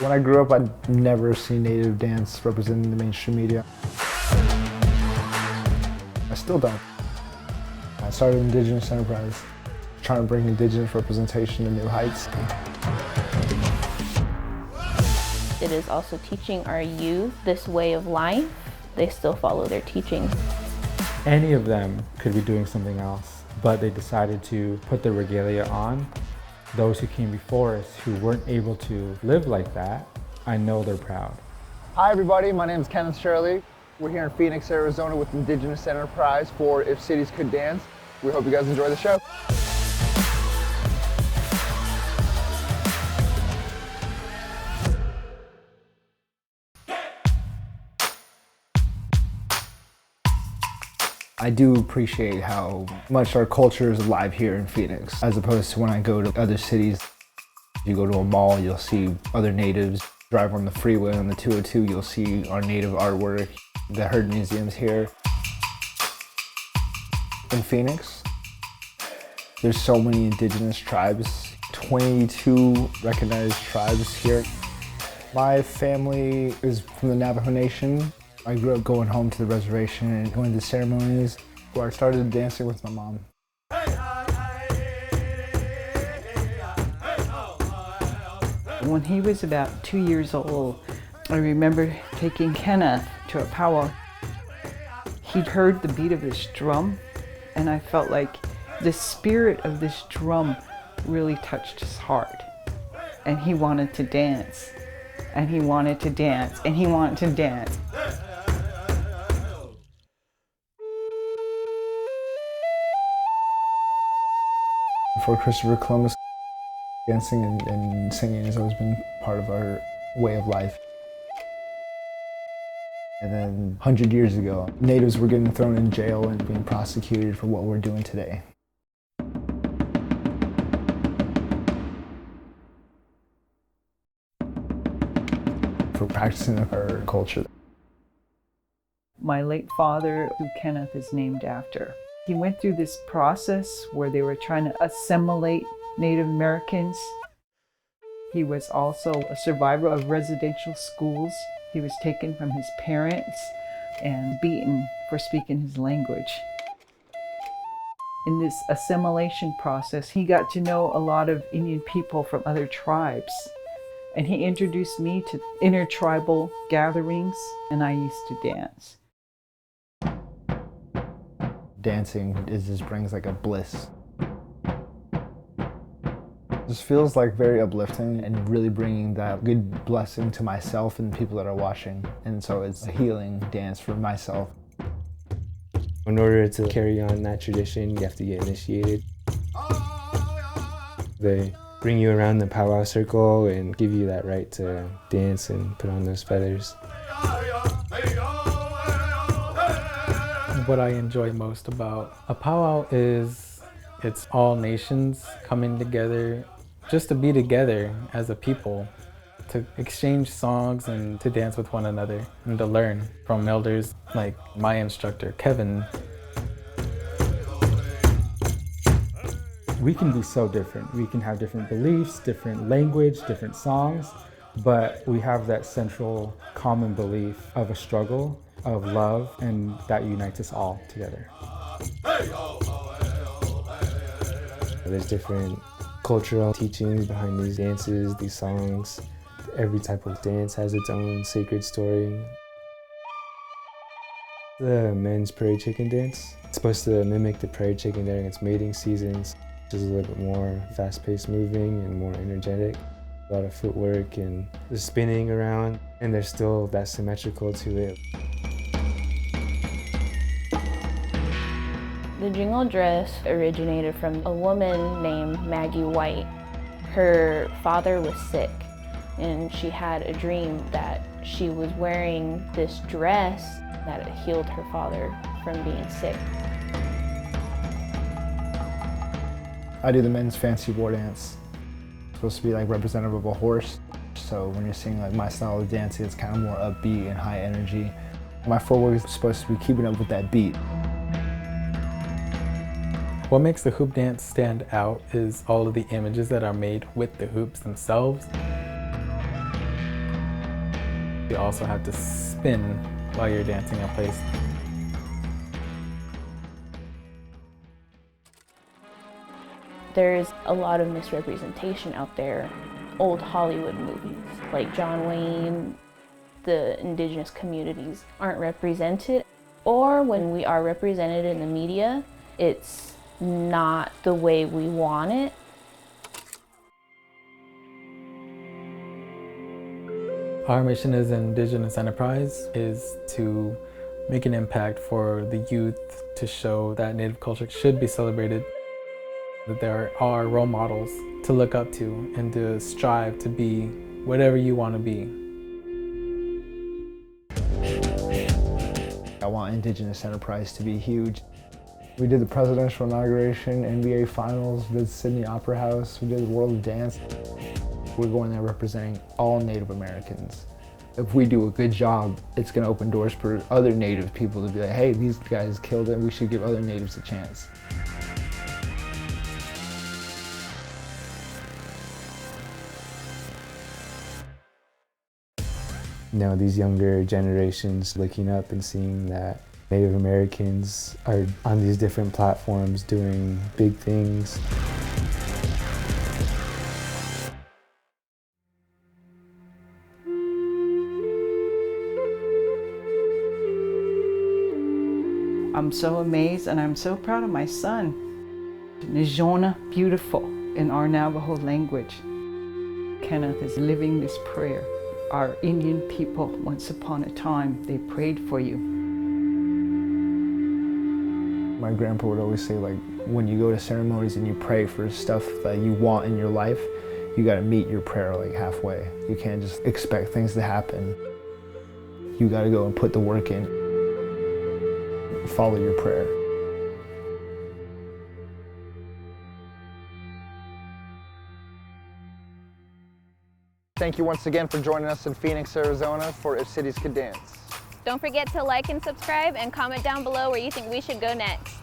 When I grew up, I'd never seen Native dance represented in the mainstream media. I still don't. I started Indigenous Enterprise, trying to bring Indigenous representation to new heights. It is also teaching our youth this way of life. They still follow their teachings. Any of them could be doing something else, but they decided to put the regalia on. Those who came before us who weren't able to live like that, I know they're proud. Hi everybody, my name is Kenneth Shirley. We're here in Phoenix, Arizona with Indigenous Enterprise for If Cities Could Dance. We hope you guys enjoy the show. I do appreciate how much our culture is alive here in Phoenix, as opposed to when I go to other cities. If you go to a mall, you'll see other natives. Drive on the freeway on the 202, you'll see our native artwork. The Herd Museum's here. In Phoenix, there's so many indigenous tribes, 22 recognized tribes here. My family is from the Navajo Nation. I grew up going home to the reservation and going to ceremonies where I started dancing with my mom. When he was about 2 years old, I remember taking Kenneth to a powwow. He'd heard the beat of this drum, and I felt like the spirit of this drum really touched his heart. And he wanted to dance, and he wanted to dance, and he wanted to dance. Before Christopher Columbus, dancing and singing has always been part of our way of life. And then 100 years ago, natives were getting thrown in jail and being prosecuted for what we're doing today. For practicing our culture. My late father, who Kenneth is named after, he went through this process where they were trying to assimilate Native Americans. He was also a survivor of residential schools. He was taken from his parents and beaten for speaking his language. In this assimilation process, he got to know a lot of Indian people from other tribes. And he introduced me to intertribal gatherings, and I used to dance. Dancing just brings like a bliss. It just feels like very uplifting and really bringing that good blessing to myself and people that are watching. And so it's a healing dance for myself. In order to carry on that tradition, you have to get initiated. They bring you around the powwow circle and give you that right to dance and put on those feathers. What I enjoy most about a powwow is it's all nations coming together just to be together as a people, to exchange songs and to dance with one another and to learn from elders like my instructor, Kevin. We can be so different. We can have different beliefs, different language, different songs, but we have that central common belief of a struggle, of love, and that unites us all together. There's different cultural teachings behind these dances, these songs. Every type of dance has its own sacred story. The men's prairie chicken dance, it's supposed to mimic the prairie chicken during its mating seasons. It's a little bit more fast-paced moving and more energetic. A lot of footwork and the spinning around, and there's still that symmetrical to it. The Jingle dress originated from a woman named Maggie White. Her father was sick, and she had a dream that she was wearing this dress that it healed her father from being sick. I do the men's fancy war dance. It's supposed to be like representative of a horse. So when you're seeing like my style of dancing, it's kind of more upbeat and high energy. My footwork is supposed to be keeping up with that beat. What makes the hoop dance stand out is all of the images that are made with the hoops themselves. You also have to spin while you're dancing in place. There's a lot of misrepresentation out there. Old Hollywood movies like John Wayne, the indigenous communities aren't represented, or when we are represented in the media, it's not the way we want it. Our mission as Indigenous Enterprise is to make an impact for the youth, to show that Native culture should be celebrated, that there are role models to look up to and to strive to be whatever you want to be. I want Indigenous Enterprise to be huge. We did the presidential inauguration, NBA Finals, we did Sydney Opera House, we did the World of Dance. We're going there representing all Native Americans. If we do a good job, it's going to open doors for other Native people to be like, hey, these guys killed it, we should give other Natives a chance. You know, these younger generations looking up and seeing that Native Americans are on these different platforms doing big things. I'm so amazed and I'm so proud of my son. Nijona, beautiful in our Navajo language. Kenneth is living this prayer. Our Indian people, once upon a time, they prayed for you. My grandpa would always say, like, when you go to ceremonies and you pray for stuff that you want in your life, you gotta meet your prayer like halfway. You can't just expect things to happen. You gotta go and put the work in. Follow your prayer. Thank you once again for joining us in Phoenix, Arizona for If Cities Could Dance. Don't forget to like and subscribe and comment down below where you think we should go next.